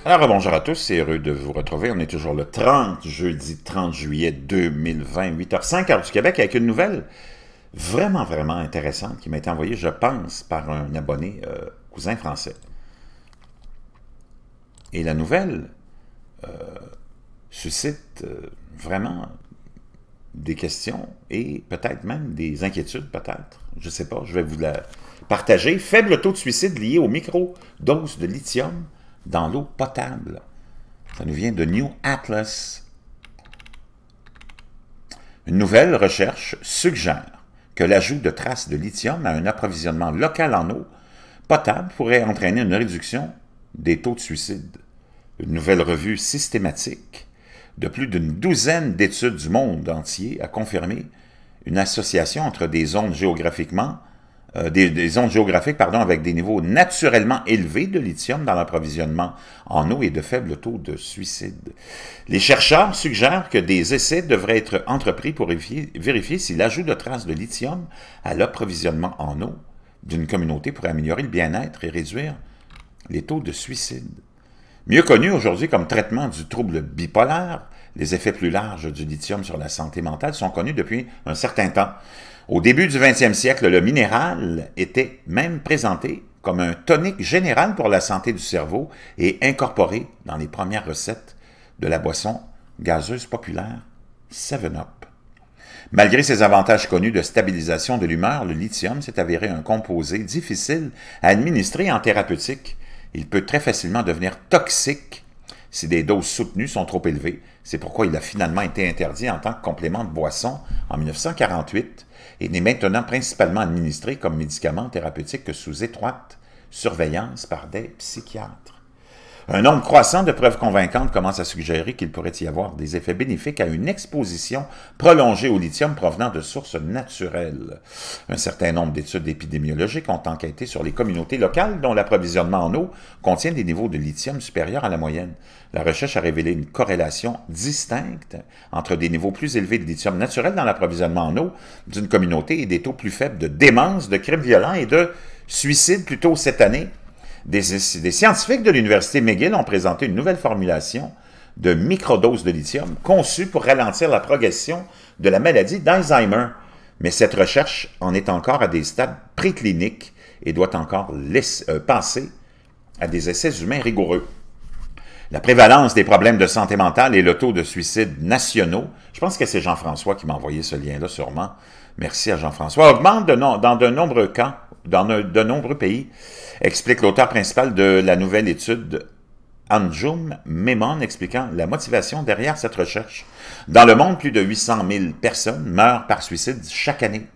Alors, bonjour à tous, c'est heureux de vous retrouver. On est toujours le 30, jeudi 30 juillet 2020, 8h05, heure du Québec, avec une nouvelle vraiment intéressante qui m'a été envoyée, je pense, par un abonné cousin français. Et la nouvelle suscite vraiment des questions et peut-être même des inquiétudes, peut-être. Je ne sais pas, je vais vous la partager. Faible taux de suicide lié aux micro-doses de lithium dans l'eau potable. Ça nous vient de New Atlas. Une nouvelle recherche suggère que l'ajout de traces de lithium à un approvisionnement local en eau potable pourrait entraîner une réduction des taux de suicide. Une nouvelle revue systématique de plus d'une douzaine d'études du monde entier a confirmé une association entre des zones géographiques avec des niveaux naturellement élevés de lithium dans l'approvisionnement en eau et de faibles taux de suicide. Les chercheurs suggèrent que des essais devraient être entrepris pour vérifier si l'ajout de traces de lithium à l'approvisionnement en eau d'une communauté pourrait améliorer le bien-être et réduire les taux de suicide. Mieux connu aujourd'hui comme traitement du trouble bipolaire, les effets plus larges du lithium sur la santé mentale sont connus depuis un certain temps. Au début du 20e siècle, le minéral était même présenté comme un tonique général pour la santé du cerveau et incorporé dans les premières recettes de la boisson gazeuse populaire 7-Up. Malgré ses avantages connus de stabilisation de l'humeur, le lithium s'est avéré un composé difficile à administrer en thérapeutique. Il peut très facilement devenir toxique si des doses soutenues sont trop élevées. C'est pourquoi il a finalement été interdit en tant que complément de boisson en 1948 et n'est maintenant principalement administré comme médicament thérapeutique que sous étroite surveillance par des psychiatres. Un nombre croissant de preuves convaincantes commence à suggérer qu'il pourrait y avoir des effets bénéfiques à une exposition prolongée au lithium provenant de sources naturelles. Un certain nombre d'études épidémiologiques ont enquêté sur les communautés locales dont l'approvisionnement en eau contient des niveaux de lithium supérieurs à la moyenne. La recherche a révélé une corrélation distincte entre des niveaux plus élevés de lithium naturel dans l'approvisionnement en eau d'une communauté et des taux plus faibles de démence, de crimes violents et de suicides plus tôt cette année. Des scientifiques de l'Université McGill ont présenté une nouvelle formulation de microdose de lithium conçue pour ralentir la progression de la maladie d'Alzheimer. Mais cette recherche en est encore à des stades précliniques et doit encore passer à des essais humains rigoureux. La prévalence des problèmes de santé mentale et le taux de suicide nationaux, je pense que c'est Jean-François qui m'a envoyé ce lien-là sûrement, merci à Jean-François, augmente dans de nombreux cas, dans de nombreux pays, explique l'auteur principal de la nouvelle étude Anjum Memon, expliquant la motivation derrière cette recherche. Dans le monde, plus de 800 000 personnes meurent par suicide chaque année,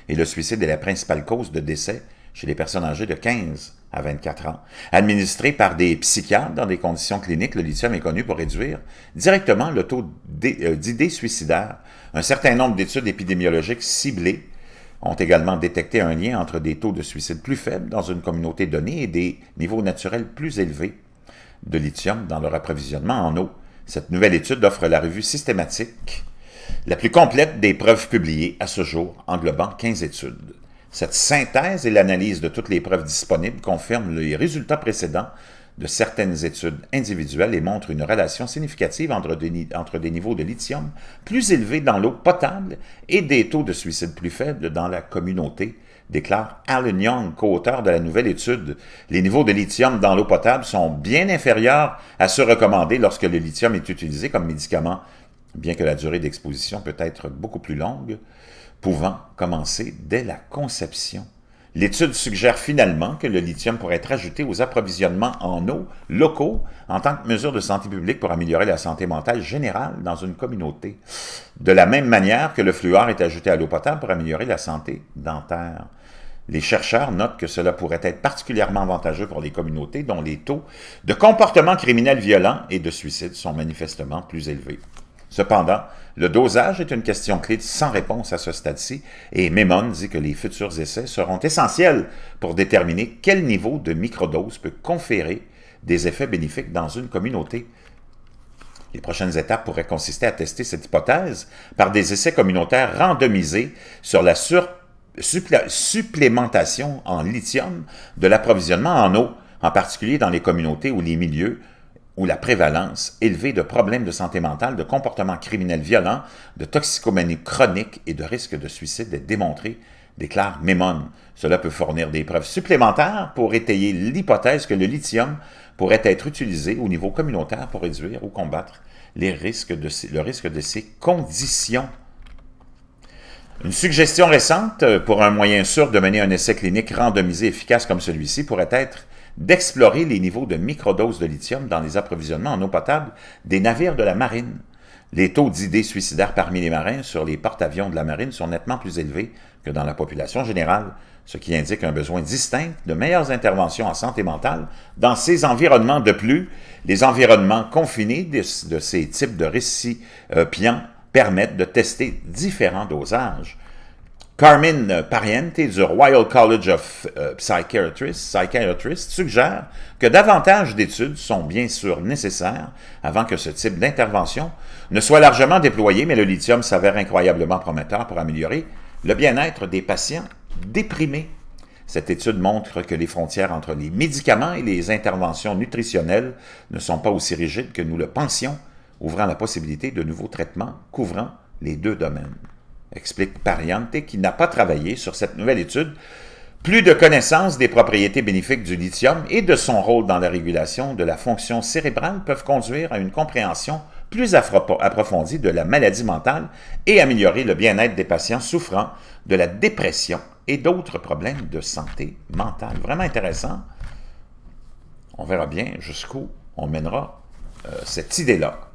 et le suicide est la principale cause de décès chez les personnes âgées de 15 à 24 ans. Administré par des psychiatres dans des conditions cliniques, le lithium est connu pour réduire directement le taux d'idées suicidaires. Un certain nombre d'études épidémiologiques ciblées ont également détecté un lien entre des taux de suicide plus faibles dans une communauté donnée et des niveaux naturels plus élevés de lithium dans leur approvisionnement en eau. Cette nouvelle étude offre la revue systématique la plus complète des preuves publiées à ce jour, englobant 15 études. Cette synthèse et l'analyse de toutes les preuves disponibles confirment les résultats précédents de certaines études individuelles et montrent une relation significative entre des niveaux de lithium plus élevés dans l'eau potable et des taux de suicide plus faibles dans la communauté, déclare Alan Young, co-auteur de la nouvelle étude. Les niveaux de lithium dans l'eau potable sont bien inférieurs à ceux recommandés lorsque le lithium est utilisé comme médicament, bien que la durée d'exposition peut être beaucoup plus longue, pouvant commencer dès la conception. L'étude suggère finalement que le lithium pourrait être ajouté aux approvisionnements en eau locaux en tant que mesure de santé publique pour améliorer la santé mentale générale dans une communauté. De la même manière que le fluor est ajouté à l'eau potable pour améliorer la santé dentaire. Les chercheurs notent que cela pourrait être particulièrement avantageux pour les communautés dont les taux de comportements criminels violents et de suicide sont manifestement plus élevés. Cependant, le dosage est une question clé sans réponse à ce stade-ci, et Memon dit que les futurs essais seront essentiels pour déterminer quel niveau de microdose peut conférer des effets bénéfiques dans une communauté. Les prochaines étapes pourraient consister à tester cette hypothèse par des essais communautaires randomisés sur la supplémentation en lithium de l'approvisionnement en eau, en particulier dans les communautés où les milieux ou la prévalence élevée de problèmes de santé mentale, de comportements criminels violents, de toxicomanie chronique et de risque de suicide est démontré, déclare Memon. Cela peut fournir des preuves supplémentaires pour étayer l'hypothèse que le lithium pourrait être utilisé au niveau communautaire pour réduire ou combattre le risque de ces conditions. Une suggestion récente pour un moyen sûr de mener un essai clinique randomisé efficace comme celui-ci pourrait être d'explorer les niveaux de microdoses de lithium dans les approvisionnements en eau potable des navires de la marine. Les taux d'idées suicidaires parmi les marins sur les porte-avions de la marine sont nettement plus élevés que dans la population générale, ce qui indique un besoin distinct de meilleures interventions en santé mentale dans ces environnements. De plus, les environnements confinés de ces types de récipients permettent de tester différents dosages. Carmine Pariente du Royal College of Psychiatrists suggère que davantage d'études sont bien sûr nécessaires avant que ce type d'intervention ne soit largement déployé, mais le lithium s'avère incroyablement prometteur pour améliorer le bien-être des patients déprimés. Cette étude montre que les frontières entre les médicaments et les interventions nutritionnelles ne sont pas aussi rigides que nous le pensions, ouvrant la possibilité de nouveaux traitements couvrant les deux domaines. Explique Pariente, qui n'a pas travaillé sur cette nouvelle étude. Plus de connaissances des propriétés bénéfiques du lithium et de son rôle dans la régulation de la fonction cérébrale peuvent conduire à une compréhension plus approfondie de la maladie mentale et améliorer le bien-être des patients souffrant de la dépression et d'autres problèmes de santé mentale. Vraiment intéressant. On verra bien jusqu'où on mènera cette idée-là.